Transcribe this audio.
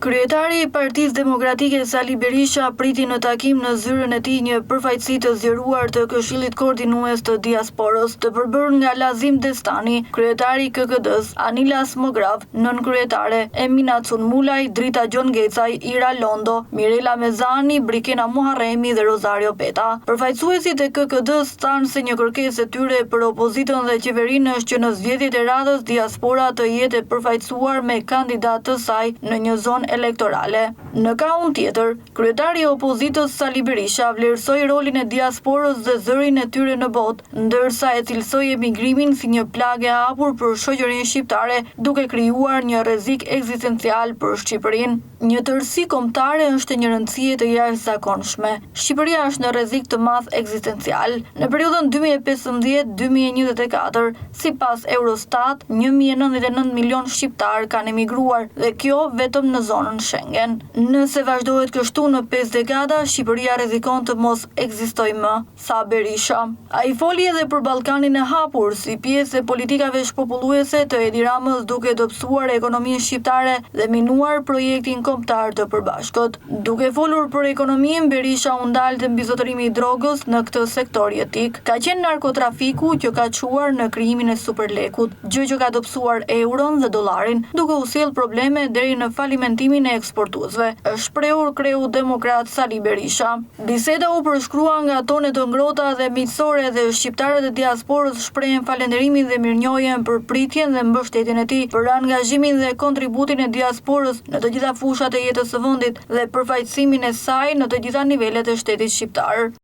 Kryetari i Partisë Demokratike Sali Berisha priti në takim në zyrën e tij një përfaqësi të zgjeruar të Këshillit Koordinues të Diasporës, të përbërë nga Lazim Destani, kryetari i KKD-s, Anila Smograv, nënkryetare, Emina Cunmulaj, Drita Gjon Ngecaj, Ira Londo, Mirela Mezani, Brikena Muharremi dhe Rosario Peta. Përfaqësuesit e KKD-s thanë se një kërkesë e tyre për opozitën dhe qeverinë është që në zgjedhjet e radhës diaspora të jetë e përfaqësuar me kandidat të saj në një zonë elektorale. Në kaun tjetër, kryetari i opozitës Sali Berisha vlerësoi rolin e diasporës dhe zërin e tyre në botë, ndërsa e cilësoi emigrimin si një plagë e hapur për shoqërinë shqiptare, duke krijuar një rrezik ekzistencial për Shqipërinë. Një tërësi kombëtare është një rëndësie të jashtëzakonshme. Shqipëria është në rrezik të madh ekzistencial. Në periudhën 2015-2024, sipas Eurostat, 1.099 milion shqiptar kanë emigruar dhe kjo vetëm në zonën Schengen. Nëse vazhdohet kështu në 5 dekada, Shqipëria rrezikon të mos ekzistojë më, tha Berisha. Ai foli edhe për Ballkanin e hapur si pjesë e politikave shpopulluese të Edi Ramës, duke dobësuar ekonominë shqiptare dhe minuar projektin kombëtar të përbashkët. Duke folur për ekonominë, Berisha u ndal te mbizotërimi i drogës në këtë sektor jetik. Ka qenë narkotrafiku që ka çuar në krijimin e superlekut, gjë që ka dobësuar euron dhe dollarin, duke u sjell probleme deri në falimentimin e eksportuesve, është shprehur kreu demokrat Sali Berisha. Biseda u përshkrua nga tone të ngrohta dhe miqësore dhe shqiptarët e diasporës shprehen falënderimin dhe mirënjohjen për pritjen dhe mbështetjen e tij, për angazhimin dhe kontributin e diasporës në të gjitha fushat e jetës së vendit dhe përfaqësimin e saj në të gjitha nivelet e shtetit shqiptar.